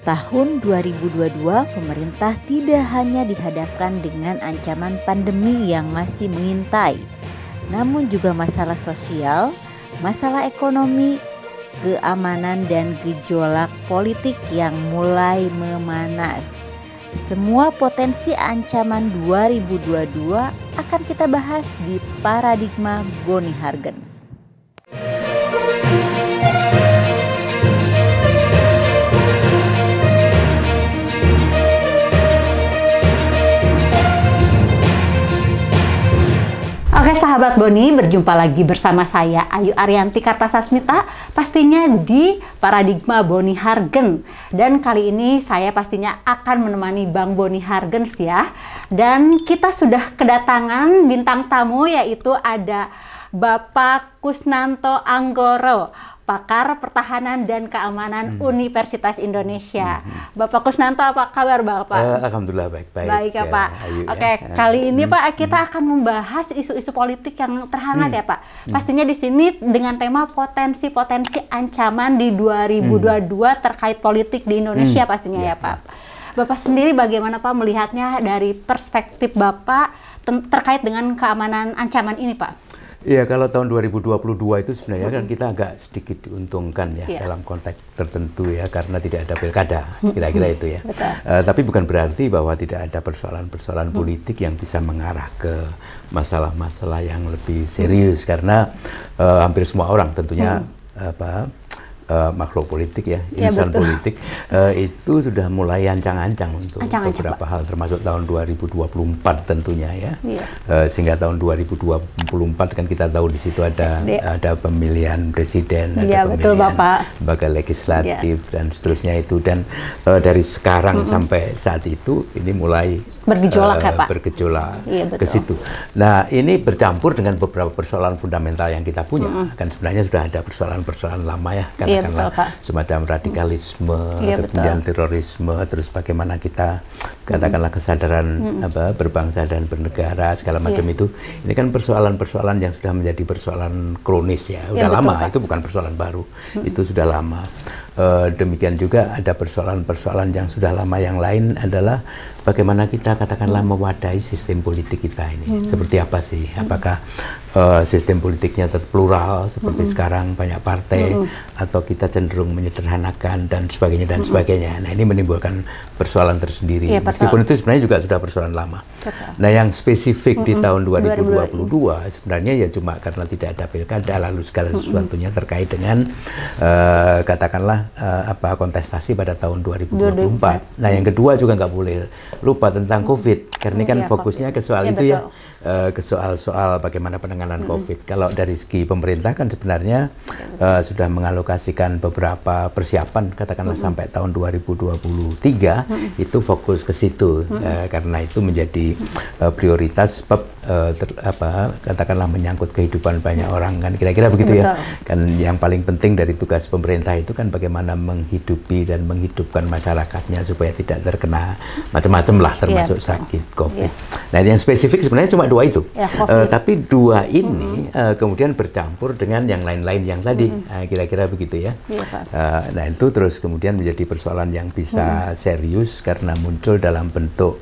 Tahun 2022, pemerintah tidak hanya dihadapkan dengan ancaman pandemi yang masih mengintai, namun juga masalah sosial, masalah ekonomi, keamanan, dan gejolak politik yang mulai memanas. Semua potensi ancaman 2022 akan kita bahas di Paradigma Boni Hargens. Oke sahabat Boni, berjumpa lagi bersama saya Ayu Arianti Kartasasmita, pastinya di Paradigma Boni Hargens. Dan kali ini saya pastinya akan menemani Bang Boni Hargens ya. Dan kita sudah kedatangan bintang tamu, yaitu ada Bapak Kusnanto Anggoro, Pakar Pertahanan dan Keamanan Universitas Indonesia. Bapak Kusnanto, apa kabar Bapak? Alhamdulillah baik-baik. Baik ya Pak. Ayu, Oke, kali ini Pak kita akan membahas isu-isu politik yang terhangat ya Pak. Pastinya di sini dengan tema potensi-potensi ancaman di 2022 terkait politik di Indonesia pastinya ya Pak. Bapak sendiri bagaimana Pak melihatnya dari perspektif Bapak terkait dengan keamanan ancaman ini Pak? Iya, kalau tahun 2022 itu sebenarnya kan kita agak sedikit diuntungkan ya dalam konteks tertentu ya, karena tidak ada pilkada, kira-kira itu ya. Tapi bukan berarti bahwa tidak ada persoalan-persoalan politik yang bisa mengarah ke masalah-masalah yang lebih serius, karena hampir semua orang tentunya makhluk politik ya, insan politik itu sudah mulai ancang-ancang untuk beberapa hal, termasuk tahun 2024 tentunya ya. Sehingga tahun 2024 kan kita tahu di situ ada pemilihan presiden, ada pemilihan lembaga legislatif dan seterusnya itu, dan dari sekarang sampai saat itu ini mulai bergejolak ya Pak? Bergejolak ke situ. Nah ini bercampur dengan beberapa persoalan fundamental yang kita punya. Kan sebenarnya sudah ada persoalan-persoalan lama ya, katakanlah semacam radikalisme, kemudian terorisme, terus bagaimana kita katakanlah kesadaran berbangsa dan bernegara segala macam itu. Ini kan persoalan-persoalan yang sudah menjadi persoalan kronis ya, udah lama, itu bukan persoalan baru, itu sudah lama. Demikian juga ada persoalan-persoalan yang sudah lama yang lain adalah bagaimana kita katakanlah mewadahi sistem politik kita ini. Seperti apa sih? Apakah sistem politiknya tetap plural seperti sekarang banyak partai, atau kita cenderung menyederhanakan dan sebagainya dan sebagainya. Nah ini menimbulkan persoalan tersendiri. Meskipun itu sebenarnya juga sudah persoalan lama. Nah yang spesifik di tahun 2022 sebenarnya ya cuma karena tidak ada pilkada, lalu segala sesuatunya terkait dengan katakanlah kontestasi pada tahun 2024. Nah yang kedua juga nggak boleh lupa tentang COVID, karena ini kan fokusnya ke soal itu ya, ke soal bagaimana penanganan COVID. Kalau dari segi pemerintah kan sebenarnya sudah mengalokasikan beberapa persiapan, katakanlah sampai tahun 2023 itu fokus ke situ, karena itu menjadi prioritas sebab katakanlah menyangkut kehidupan banyak orang, kan kira-kira begitu ya. Kan yang paling penting dari tugas pemerintah itu kan bagaimana menghidupi dan menghidupkan masyarakatnya supaya tidak terkena macam-macam lah, termasuk sakit COVID. Nah yang spesifik sebenarnya cuma dua itu, tapi dua ini kemudian bercampur dengan yang lain-lain yang tadi, kira-kira begitu ya. Nah itu terus kemudian menjadi persoalan yang bisa serius karena muncul dalam bentuk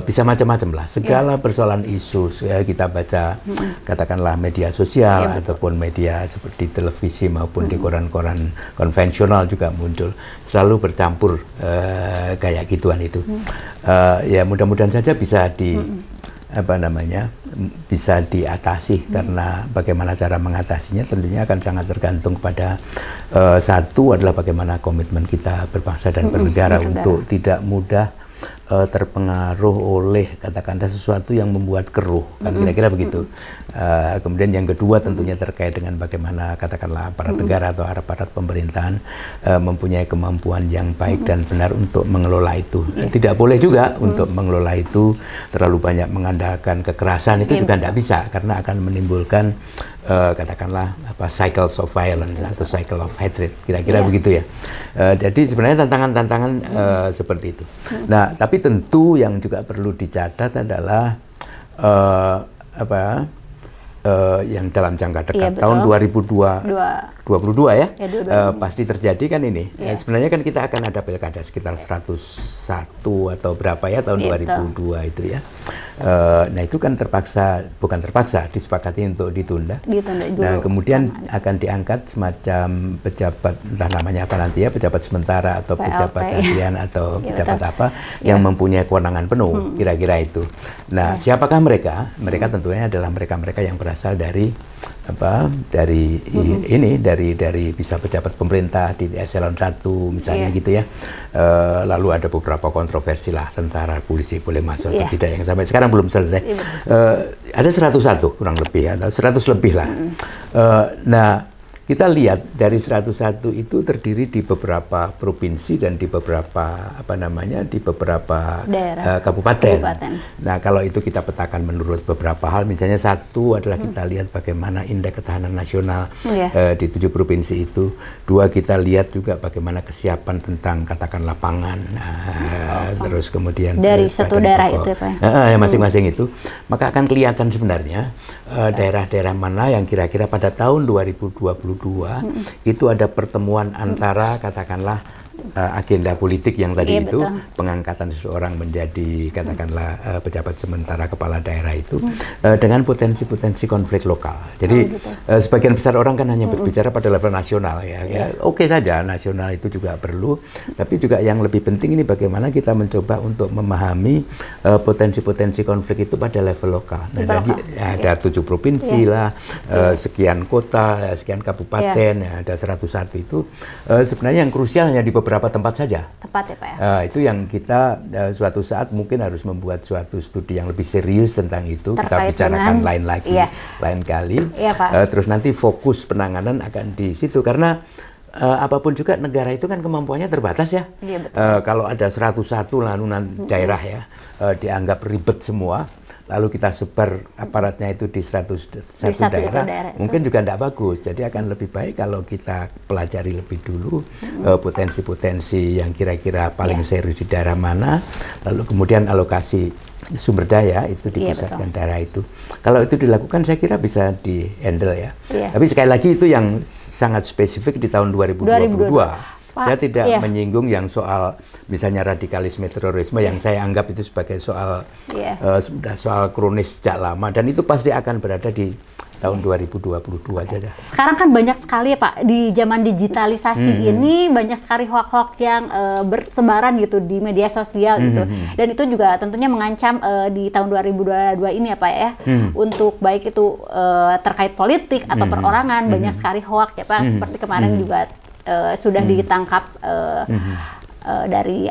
bisa macam-macam lah, segala persoalan isu ya, kita baca katakanlah media sosial ataupun media seperti televisi maupun di koran-koran konvensional juga muncul, selalu bercampur kayak gituan itu. Ya mudah-mudahan saja bisa bisa diatasi, karena bagaimana cara mengatasinya tentunya akan sangat tergantung pada satu adalah bagaimana komitmen kita berbangsa dan bernegara untuk tidak mudah terpengaruh oleh katakanlah sesuatu yang membuat keruh, kan kira-kira begitu. Kemudian yang kedua tentunya terkait dengan bagaimana katakanlah aparat negara atau aparat pemerintahan mempunyai kemampuan yang baik dan benar untuk mengelola itu. Tidak boleh juga untuk mengelola itu terlalu banyak mengandalkan kekerasan, itu juga tidak bisa, karena akan menimbulkan katakanlah cycles of violence atau cycle of hatred, kira-kira begitu ya. Jadi sebenarnya tantangan-tantangan seperti itu. Nah, tapi tentu yang juga perlu dicatat adalah yang dalam jangka dekat tahun 2022 2022 ya, pasti terjadi kan ini. Sebenarnya kan kita akan ada pilkada sekitar 101 atau berapa ya tahun 2002 itu ya. Nah itu kan bukan terpaksa, disepakati untuk ditunda. Nah kemudian akan diangkat semacam pejabat, entah namanya apa nanti ya, pejabat sementara atau pejabat harian atau pejabat apa yang mempunyai kewenangan penuh, kira-kira itu. Nah siapakah mereka? Mereka tentunya adalah mereka-mereka yang berasal dari dari bisa pejabat pemerintah di eselon 1 misalnya gitu ya. Lalu ada beberapa kontroversi lah, tentara, polisi boleh masuk atau tidak yang sampai sekarang belum selesai. Ada 101 kurang lebih atau 100 lebih lah. Nah kita lihat dari 101 itu terdiri di beberapa provinsi dan di beberapa di beberapa kabupaten. Nah kalau itu kita petakan menurut beberapa hal, misalnya satu adalah kita lihat bagaimana indeks ketahanan nasional di 7 provinsi itu. 2 kita lihat juga bagaimana kesiapan tentang katakan lapangan. Terus kemudian dari suatu daerah itu ya Pak? Masing-masing itu, maka akan kelihatan sebenarnya daerah-daerah mana yang kira-kira pada tahun 2022 itu ada pertemuan antara katakanlah agenda politik yang tadi itu, pengangkatan seseorang menjadi katakanlah pejabat sementara kepala daerah itu dengan potensi-potensi konflik lokal. Jadi sebagian besar orang kan hanya berbicara pada level nasional ya. Oke saja, nasional itu juga perlu, tapi juga yang lebih penting ini bagaimana kita mencoba untuk memahami potensi-potensi konflik itu pada level lokal. Nah, jadi ada 7 provinsi lah, sekian kota, sekian kabupaten, ada 101 itu. Sebenarnya yang krusial hanya di beberapa tempat saja. Tepat ya Pak ya? Itu yang kita suatu saat mungkin harus membuat suatu studi yang lebih serius tentang itu. Terkait kita bicarakan lain lagi, lain kali. Terus nanti fokus penanganan akan di situ, karena apapun juga negara itu kan kemampuannya terbatas ya. Kalau ada 101 lalu daerah ya dianggap ribet semua, lalu kita sebar aparatnya itu di 101 daerah, mungkin juga tidak bagus. Jadi akan lebih baik kalau kita pelajari lebih dulu potensi-potensi yang kira-kira paling serius di daerah mana, lalu kemudian alokasi sumber daya itu dipusatkan daerah itu. Kalau itu dilakukan saya kira bisa di-handle ya. Tapi sekali lagi itu yang sangat spesifik di tahun 2022. Saya tidak menyinggung yang soal misalnya radikalisme terorisme yang saya anggap itu sebagai soal soal kronis sejak lama, dan itu pasti akan berada di tahun 2022 aja. Sekarang kan banyak sekali ya Pak, di zaman digitalisasi ini banyak sekali hoax-hoax yang bersebaran gitu di media sosial gitu. Dan itu juga tentunya mengancam di tahun 2022 ini ya Pak ya. Untuk baik itu terkait politik atau perorangan, banyak sekali hoax ya Pak. Seperti kemarin juga sudah ditangkap dari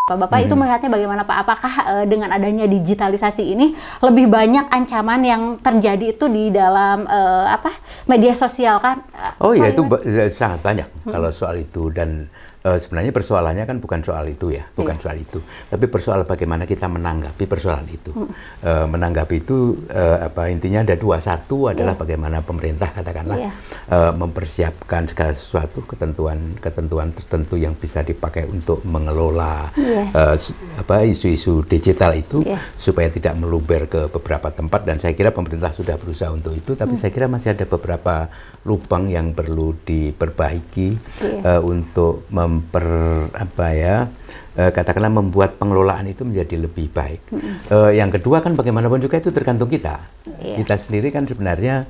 Bapak itu melihatnya bagaimana Pak? Apakah dengan adanya digitalisasi ini lebih banyak ancaman yang terjadi itu di dalam media sosial kan? Oh iya, itu sangat banyak kalau soal itu, dan sebenarnya persoalannya kan bukan soal itu ya, bukan soal itu, tapi persoalan bagaimana kita menanggapi persoalan itu. Menanggapi itu intinya ada 2. Satu adalah bagaimana pemerintah katakanlah mempersiapkan segala sesuatu, ketentuan tertentu yang bisa dipakai untuk mengelola isu-isu digital itu supaya tidak meluber ke beberapa tempat, dan saya kira pemerintah sudah berusaha untuk itu, tapi saya kira masih ada beberapa lubang yang perlu diperbaiki untuk katakanlah membuat pengelolaan itu menjadi lebih baik. Yang kedua kan bagaimanapun juga itu tergantung kita. Kita sendiri kan sebenarnya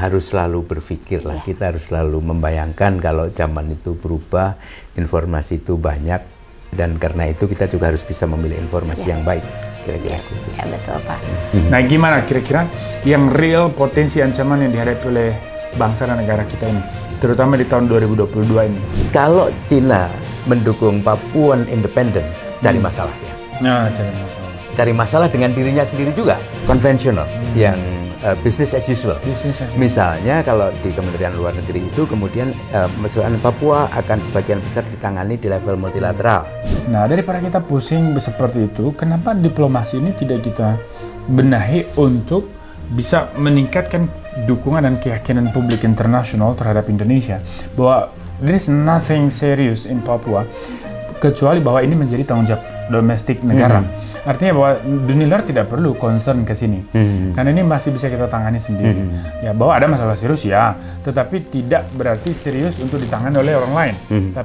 harus selalu berpikir lah, kita harus selalu membayangkan kalau zaman itu berubah, informasi itu banyak, dan karena itu kita juga harus bisa memilih informasi yang baik. Kira-kira ya betul Pak. Nah gimana kira-kira yang real potensi ancaman yang dihadapi oleh bangsa dan negara kita ini, terutama di tahun 2022 ini? Kalau Cina mendukung Papuan Independent, cari masalah ya. Nah, cari masalah. Cari masalah dengan dirinya sendiri juga, konvensional, yang business as usual. Misalnya kalau di Kementerian Luar Negeri itu kemudian persoalan Papua akan sebagian besar ditangani di level multilateral. Nah, daripada kita pusing seperti itu, kenapa diplomasi ini tidak kita benahi untuk bisa meningkatkan dukungan dan keyakinan publik internasional terhadap Indonesia bahwa there is nothing serious in Papua kecuali bahwa ini menjadi tanggung jawab domestik negara. Artinya bahwa dunia luar tidak perlu concern ke sini, karena ini masih bisa kita tangani sendiri. Ya, bahwa ada masalah serius ya, tetapi tidak berarti serius untuk ditangani oleh orang lain. Tapi